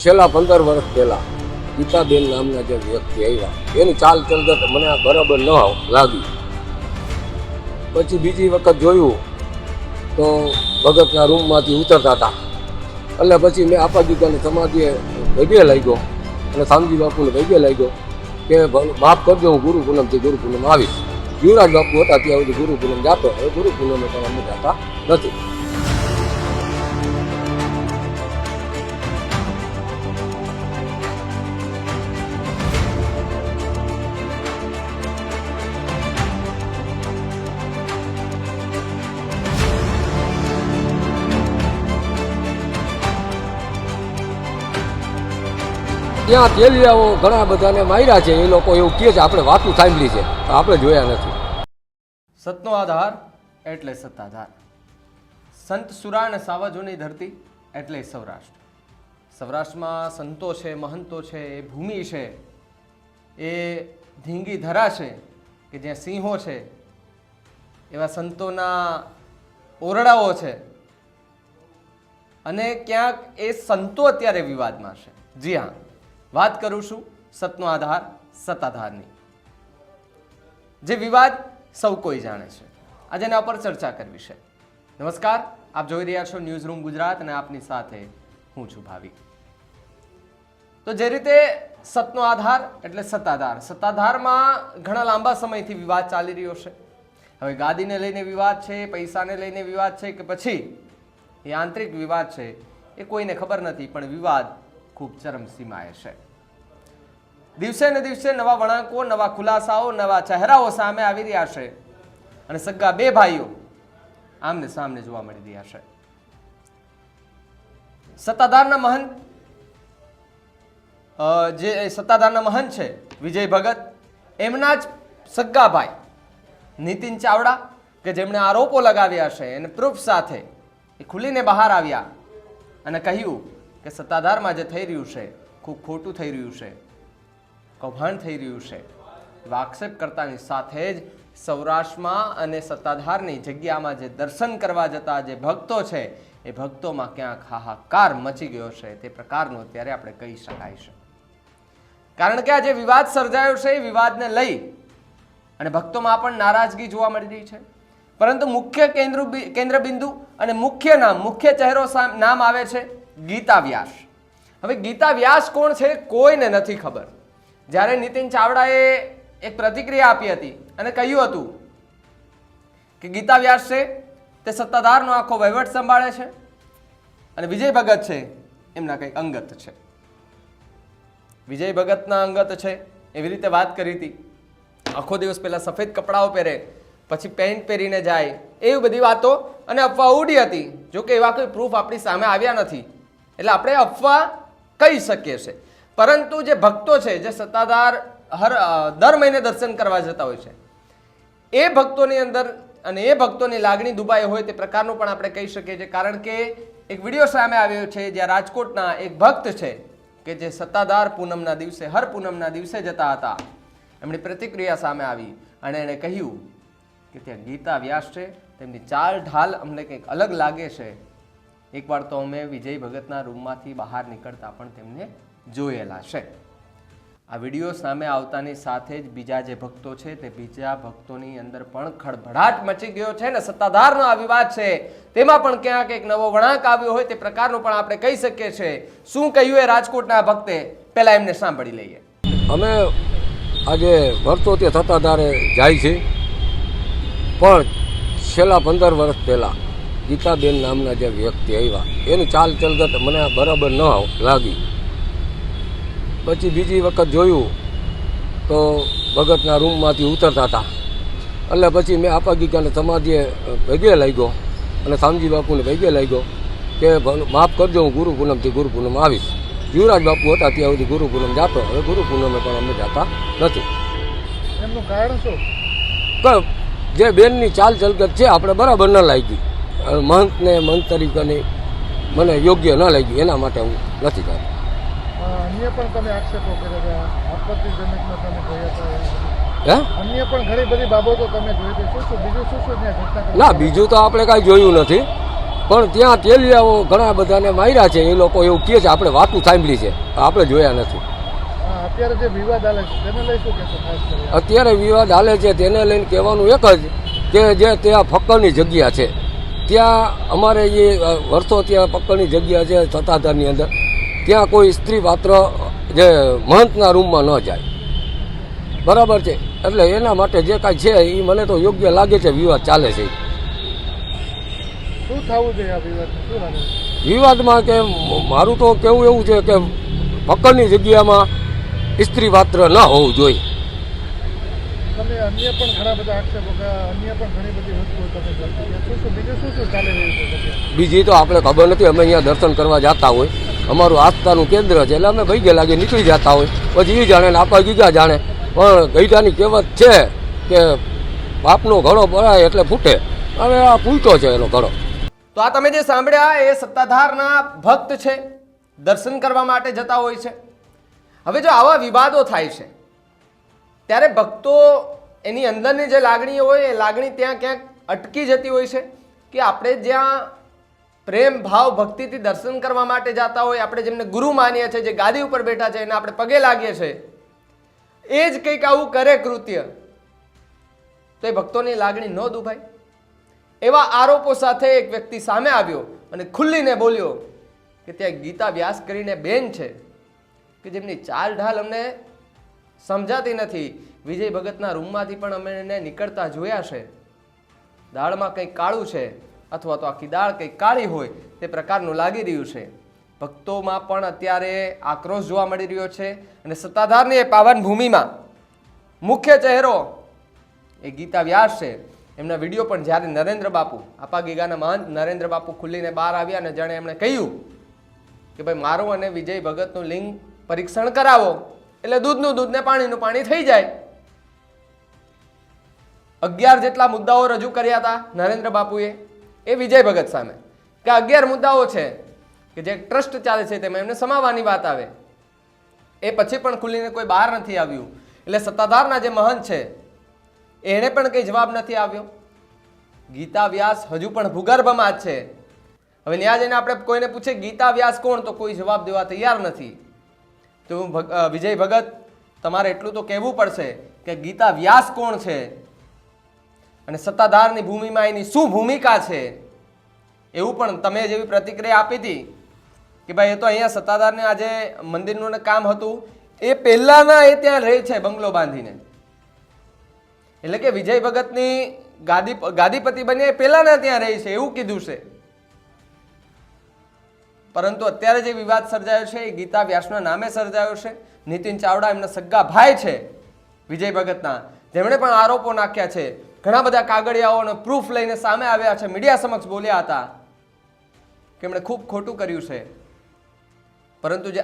છેલ્લા 15 વર્ષ પહેલા ગીતાબેન નામના જે વ્યક્તિ આવ્યા એની ચાલ ચલગત મને આ બરાબર ન લાગી. પછી બીજી વખત જોયું તો ભગતના રૂમમાંથી ઉતરતા હતા. એટલે પછી મેં આપાજીકાની સમાધિએ ભેગે લાગ્યો અને શામજી બાપુને ભેગે લાગ્યો કે માફ કરજો, હું ગુરુ પૂનમથી ગુરુ પૂનમ આવીશ. યુવરાજ બાપુ હતા ત્યાં સુધી ગુરુ પૂનમ જતો, હવે ગુરુ પૂનમે પણ અમે જતા નથી. ત્યાં તેલિયાઓ ઘણા બધાને માર્યા છે, એ લોકો એવું કહે છે, આપણે વાતું સાંભળી છે, આપણે જોયા નથી. સતનો આધાર એટલે સત્તાધાર. સંત સુરા અને સાવજોની ધરતી એટલે સૌરાષ્ટ્ર. સૌરાષ્ટ્રમાં સંતો છે, મહંતો છે, એ ભૂમિ છે, એ ધીંગી ધરા છે કે જ્યાં સિંહો છે, એવા સંતોના ઓરડાઓ છે. અને ક્યાંક એ સંતો અત્યારે વિવાદમાં છે. જી હા, વાત કરું છું સતનો આધાર સત્તાધારની. જે વિવાદ સૌ કોઈ જાણે છે, આજે એના પર ચર્ચા કરવી છે. નમસ્કાર, આપ જોઈ રહ્યા છો ન્યૂઝ રૂમ ગુજરાત અને આપની સાથે હું છું ભાવિક. તો જે રીતે સતનો આધાર એટલે સત્તાધાર, સત્તાધારમાં ઘણા લાંબા સમયથી વિવાદ ચાલી રહ્યો છે. હવે ગાદીને લઈને વિવાદ છે, પૈસાને લઈને વિવાદ છે કે પછી એ આંતરિક વિવાદ છે, એ કોઈને ખબર નથી, પણ વિવાદ ખૂબ ચરમસીમાએ છે. દિવસે ને દિવસે નવા વળાંકો, નવા ખુલાસાઓ, નવા ચહેરાઓ સામે આવી રહ્યા છે અને સગા બે ભાઈઓ આમને સામને જોવા મળી રહ્યા છે. સત્તાધારના મહંત જે સત્તાધારના મહંત છે વિજય ભગત, એમના જ સગા ભાઈ નીતિન ચાવડા કે જેમણે આરોપો લગાવ્યા છે એને પ્રૂફ સાથે એ ખુલીને બહાર આવ્યા અને કહ્યું કે સત્તાધારમાં જે થઈ રહ્યું છે ખૂબ ખોટું થઈ રહ્યું છે, કૌભાંડ થઈ રહ્યું છે. એવા આક્ષેપ કરતાની સાથે જ સૌરાષ્ટ્રમાં અને સત્તાધારની જગ્યામાં જે દર્શન કરવા જતા જે ભક્તો છે એ ભક્તોમાં ક્યાંક હાહાકાર મચી ગયો છે, તે પ્રકારનો અત્યારે આપણે કહી શકાય છે. કારણ કે આ જે વિવાદ સર્જાયો છે એ વિવાદને લઈ અને ભક્તોમાં પણ નારાજગી જોવા મળી રહી છે. પરંતુ મુખ્ય કેન્દ્રબિંદુ અને મુખ્ય ચહેરો નામ આવે છે ગીતા વ્યાસ. હવે ગીતા વ્યાસ કોણ છે કોઈને નથી ખબર. જ્યારે નીતિન ચાવડાએ એક પ્રતિક્રિયા આપી હતી અને કહ્યું હતું કે ગીતા વ્યાસ છે તે સત્તાધારનો આખો વહીવટ સંભાળે છે અને વિજય ભગત છે એમના કંઈક અંગત છે. વિજય ભગતના અંગત છે એવી રીતે વાત કરી હતી. આખો દિવસ પહેલા સફેદ કપડાઓ પહેરે, પછી પેન્ટ પહેરીને જાય, એવી બધી વાતો અને અફવા ઉડી હતી. જોકે એવા કોઈ પ્રૂફ આપણી સામે આવ્યા નથી, એટલે આપણે અફવા કહી શકીએ છીએ. પરંતુ જે ભક્તો છે, જે સત્તાધાર દર મહિને દર્શન કરવા જતા હોય છે, એ ભક્તોની અંદર અને એ ભક્તોની લાગણી દુભાઈ હોય તે પ્રકારનું પણ આપણે કહી શકીએ છીએ. કારણ કે એક વિડીયો સામે આવ્યો છે જ્યાં રાજકોટના એક ભક્ત છે કે જે સત્તાધાર પૂનમના દિવસે, હર પૂનમના દિવસે જતા હતા. એમની પ્રતિક્રિયા સામે આવી અને એણે કહ્યું કે ત્યાં ગીતા વ્યાસ છે, તેમની ચાલ ઢાલ અમને કંઈક અલગ લાગે છે. એકવાર તો અમે વિજય ભગતના રૂમમાંથી બહાર નીકળતા પણ તેમને જોયેલા છે. આ વિડીયો સામે આવતાની સાથે જ બીજા જે ભક્તો છે તે બીજા ભક્તોની અંદર પણ ખળભળાટ મચી ગયો છે ને સત્તાધારનો આ વિવાદ છે તેમાં પણ ક્યાંક એક નવો વળાંક આવ્યો હોય તે પ્રકારનું પણ આપણે કહી શકીએ છીએ. શું કહ્યું એ રાજકોટના ભક્તે, પહેલા એમને સાંભળી લઈએ. અમે આજે વર્ષોથી સત્તાધારે જાય છે, પણ છેલ્લા 15 વર્ષ પહેલા ગીતાબેન નામના જે વ્યક્તિ આવ્યા એની ચાલ ચલગત મને બરાબર ન લાગી. પછી બીજી વખત જોયું તો ભગતના રૂમમાંથી ઉતરતા હતા. એટલે પછી મેં આપાજીકાની સમાધિએ ભેગે લાગ્યો અને શામજી બાપુને ભેગે લાગ્યો કે માફ કરજો, હું ગુરુ પૂનમથી ગુરુ પૂનમ આવીશ. યુવરાજ બાપુ હતા ત્યાં સુધી ગુરુ પૂનમ જતો, હવે ગુરુ પૂનમે પણ અમે જતા નથી. એમનું કારણ શું? જે બેનની ચાલ ચલગત છે આપણે બરાબર ન લાગી. મહંતને મહંત તરીકેની મને યોગ્ય ન લાગી, એના માટે હું નથી કરતો. અન્ય પણ તમે આક્ષેપો કર્યા હતા, આપત્તિજનકમાં તમે જોયા હતા. હે? અન્ય પણ ઘણી બધી બાબતો તમે જોઈ હતી. શું બીજું શું ત્યાં ઘટના? ના, બીજું તો આપણે કાંઈ જોયું નથી. પણ ત્યાં તેલિયાઓ ઘણા બધાને માર્યા છે. એ લોકો એવું કહે છે, આપણે વાતું સાંભળી છે, આપણે જોયા નથી. અત્યારે જે વિવાદ હાલે છે તેને લઈ શું કહેશો ખાસ કરીને? અત્યારે વિવાદ હાલે છે તેને લઈને કહેવાનું એક જ કે જે ત્યાં ફક્કરની જગ્યા છે, ત્યાં અમારે જે વર્ષો ત્યાં ફક્કરની જગ્યા છે સત્તાધારની અંદર, ત્યાં કોઈ સ્ત્રી પાત્ર જે મહંતના રૂમમાં ન જાય. બરાબર છે, એટલે એના માટે જે કાંઈ છે એ મને તો યોગ્ય લાગે છે. વિવાદ ચાલે છે, શું થવું જોઈએ આ વિવાદમાં? શું લાગે છે? વિવાદમાં કે મારું તો કહેવું એવું છે કે ફક્કરની જગ્યામાં સ્ત્રી પાત્ર ન હોવું જોઈએ. તમે અન્ય પણ ઘણા બધા આક્ષેપો કે અન્ય પણ ઘણી બધી વસ્તુઓ તમે કરશો, બીજું શું ચાલી રહ્યું છે જગ્યા? બીજી તો આપણે ખબર નથી. અમે અહીંયા દર્શન કરવા જતા હોય, અમારું આસ્થાનું કેન્દ્ર છે, એટલે અમે ભાઈ લાગે નીકળી જતા હોય, પછી એ જાણે ને આપણા ગીગા જાણે. પણ ગઈઢાની કહેવત છે કે બાપનો ઘડો ભરાય એટલે ફૂટે. હવે આ ફૂટો છે એનો ઘડો. તો આ તમે જે સાંભળ્યા એ સત્તાધારના ભક્ત છે, દર્શન કરવા માટે જતા હોય છે. હવે જો આવા વિવાદો થાય છે ત્યારે ભક્તો એની અંદરની જે લાગણીઓ હોય એ લાગણી ત્યાં ક્યાંક અટકી જતી હોય છે કે આપણે જ્યાં પ્રેમ ભાવ ભક્તિથી દર્શન કરવા માટે જતા હોય, આપણે જેમને ગુરુ માનીએ છીએ, જે ગાદી ઉપર બેઠા છે એને આપણે પગે લાગીએ છીએ, એ જ કંઈક આવું કરે કૃત્ય, તો એ ભક્તોની લાગણી ન દુભાય. એવા આરોપો સાથે એક વ્યક્તિ સામે આવ્યો અને ખુલ્લીને બોલ્યો કે ત્યાં ગીતા વ્યાસ કરીને બેન છે કે જેમની ચાલ ઢાલ અમને સમજાતી નથી. વિજય ભગતના રૂમમાંથી પણ અમે એને નીકળતા જોયા છે. દાળમાં કંઈક કાળું છે અથવા તો આખી દાળ કંઈક કાળી હોય તે પ્રકારનું લાગી રહ્યું છે. ભક્તોમાં પણ અત્યારે આક્રોશ જોવા મળી રહ્યો છે અને સત્તાધારની એ પાવન ભૂમિમાં મુખ્ય ચહેરો એ ગીતા વ્યાસ છે. એમના વિડીયો પણ જ્યારે નરેન્દ્ર બાપુ, આપા ગીગાના મહંત નરેન્દ્ર બાપુ ખુલ્લીને બહાર આવ્યા અને જાણે એમણે કહ્યું કે ભાઈ મારું અને વિજય ભગતનું લિંગ પરીક્ષણ કરાવો એટલે દૂધનું દૂધ ને પાણીનું પાણી થઈ જાય. 11 જેટલા મુદ્દાઓ રજૂ કર્યા હતા નરેન્દ્ર બાપુએ એ વિજય ભગત સામે કે 11 મુદ્દાઓ છે કે જે ટ્રસ્ટ ચાલે છે તેમાં એમને સમાવવાની વાત આવે. એ પછી પણ ખુલ્લીને કોઈ બહાર નથી આવ્યું. એટલે સત્તાધારના જે મહંત છે એને પણ કંઈ જવાબ નથી આવ્યો. ગીતા વ્યાસ હજુ પણ ભૂગર્ભમાં જ છે. હવે ત્યાં જઈને આપણે કોઈને પૂછે ગીતા વ્યાસ કોણ, તો કોઈ જવાબ દેવા તૈયાર નથી. તો વિજય ભગત તમારે એટલું તો કહેવું પડશે કે ગીતા વ્યાસ કોણ છે અને સત્તાધારની ભૂમિમાં એની શું ભૂમિકા છે. એવું પણ તમે જેવી પ્રતિક્રિયા આપી હતી કે ભાઈ એ તો અહીંયા સત્તાધારને આજે મંદિરનું કામ હતું એ પહેલાના એ ત્યાં રહે છે બંગલો બાંધીને, એટલે કે વિજય ભગતની ગાદીપતિ બન્યા એ પહેલાના ત્યાં રહે છે એવું કીધું છે. પરંતુ અત્યારે જે વિવાદ સર્જાયો છે એ ગીતા વ્યાસના નામે સર્જાયો છે. નીતિન ચાવડા એમના સગ્ગા ભાઈ છે વિજય ભગતના, જેમણે પણ આરોપો નાખ્યા છે. ઘણા બધા કાગળિયાઓનો પ્રૂફ લઈને સામે આવ્યા છે, મીડિયા સમક્ષ બોલ્યા હતા કે એમણે ખૂબ ખોટું કર્યું છે. પરંતુ જે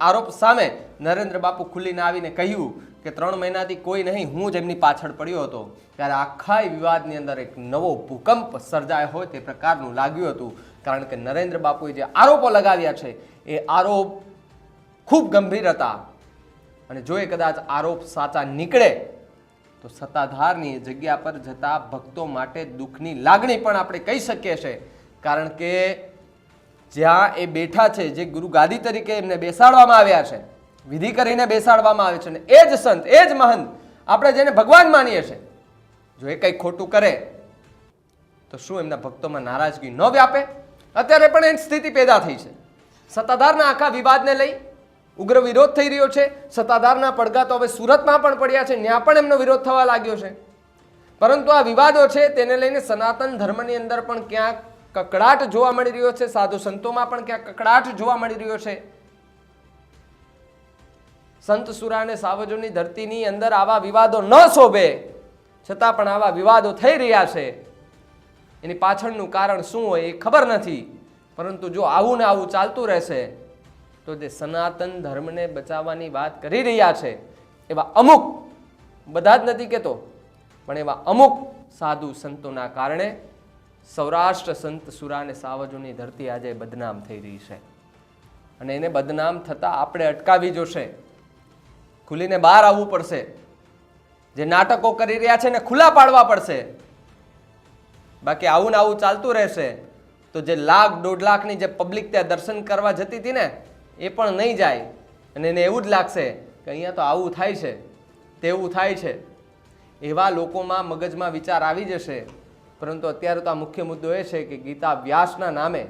આરોપ સામે નરેન્દ્ર બાપુ ખુલ્લીને આવીને કહ્યું કે 3 મહિનાથી કોઈ નહીં, હું જ એમની પાછળ પડ્યો હતો, ત્યારે આખા વિવાદની અંદર એક નવો ભૂકંપ સર્જાયો હોય તે પ્રકારનું લાગ્યું હતું. કારણ કે નરેન્દ્ર બાપુએ જે આરોપો લગાવ્યા છે એ આરોપ ખૂબ ગંભીર હતા અને જો એ કદાચ આરોપ સાચા નીકળે તો સત્તાધારની જગ્યા પર જતા ભક્તો માટે દુઃખની લાગણી પણ આપણે કહી શકીએ છીએ. કારણ કે જ્યાં એ બેઠા છે, જે ગુરુ ગાદી તરીકે એમને બેસાડવામાં આવ્યા છે, વિધિ કરીને બેસાડવામાં આવે છે, અને એ જ સંત, એ જ મહંત, આપણે જેને ભગવાન માનીએ છીએ, જો એ કંઈક ખોટું કરે તો શું એમના ભક્તોમાં નારાજગી ન વ્યાપે? અત્યારે પણ એની સ્થિતિ પેદા થઈ છે. સત્તાધારના આખા વિવાદને લઈ ઉગ્ર વિરોધ થઈ રહ્યો છે. સત્તાધારના પડઘા તો હવે સુરતમાં પણ પડ્યા છે, ત્યાં પણ એમનો વિરોધ થવા લાગ્યો છે. પરંતુ આ વિવાદો છે તેને લઈને સનાતન ધર્મની અંદર પણ ક્યાંક કકડાટ જોવા મળી રહ્યો છે. સાધુ સંતોમાં પણ ક્યાંક કકડાટ જોવા મળી રહ્યો છે. સંત સુરા અને સાવજોની ધરતીની અંદર આવા વિવાદો ન શોભે, છતાં પણ આવા વિવાદો થઈ રહ્યા છે. એની પાછળનું કારણ શું હોય એ ખબર નથી. પરંતુ જો આવું ને આવું ચાલતું રહેશે તો જે સનાતન ધર્મને બચાવવાની વાત કરી રહ્યા છે એવા અમુક, બધા જ નથી કહેતો, પણ એવા અમુક સાધુ સંતોના કારણે સૌરાષ્ટ્ર સંત સુરા અને સાવજોની ધરતી આજે બદનામ થઈ રહી છે. અને એને બદનામ થતાં આપણે અટકાવી જોશે. ખુલીને બહાર આવવું પડશે. જે નાટકો કરી રહ્યા છે એને ખુલ્લા પાડવા પડશે. બાકી આવું ને આવું ચાલતું રહેશે તો જે લાખ 1.5 લાખની જે પબ્લિક ત્યાં દર્શન કરવા જતી હતી ને એ પણ નહીં જાય અને એને એવું જ લાગશે કે અહીંયા તો આવું થાય છે તેવું થાય છે. એવા લોકોમાં મગજમાં વિચાર આવી જશે. પરંતુ અત્યારે તો આ મુખ્ય મુદ્દો એ છે કે ગીતા વ્યાસના નામે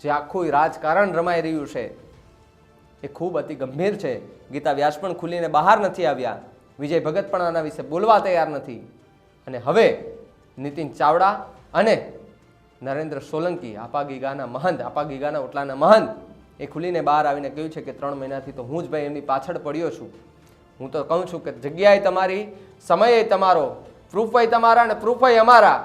જે આખું રાજકારણ રમાઈ રહ્યું છે એ ખૂબ અતિ ગંભીર છે. ગીતા વ્યાસ પણ ખુલીને બહાર નથી આવ્યા, વિજય ભગત પણ આના વિશે બોલવા તૈયાર નથી. અને હવે નીતિન ચાવડા અને નરેન્દ્ર સોલંકી આપાગીગાના મહંત, આપાગીગાના ઓટલાના મહંત એ ખુલીને બહાર આવીને કહ્યું છે કે 3 મહિનાથી તો હું જ ભાઈ એમની પાછળ પડ્યો છું. હું તો કહું છું કે જગ્યાએ તમારી, સમયે તમારો, પ્રૂફય તમારા અને પ્રૂફય અમારા.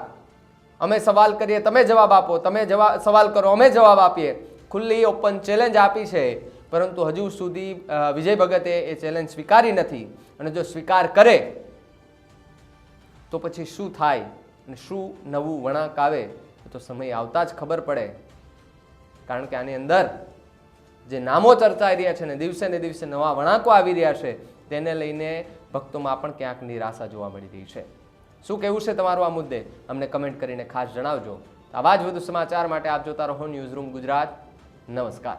અમે સવાલ કરીએ તમે જવાબ આપો, તમે સવાલ કરો અમે જવાબ આપીએ. ખુલ્લી ઓપન ચેલેન્જ આપી છે, પરંતુ હજુ સુધી વિજય ભગતે એ ચેલેન્જ સ્વીકારી નથી. અને જો સ્વીકાર કરે તો પછી શું થાય અને શું નવું વળાંક આવે તો સમય આવતા જ ખબર પડે. કારણ કે આની અંદર જે નામો ચર્ચાઈ રહ્યા છે ને દિવસે ને દિવસે નવા વળાંકો આવી રહ્યા છે તેને લઈને ભક્તોમાં પણ ક્યાંક નિરાશા જોવા મળી રહી છે. શું કહેવું છે તમારું આ મુદ્દે અમને કમેન્ટ કરીને ખાસ જણાવજો. આવા જ વધુ સમાચાર માટે આપ જોતા રહો ન્યૂઝરૂમ ગુજરાત. નમસ્કાર.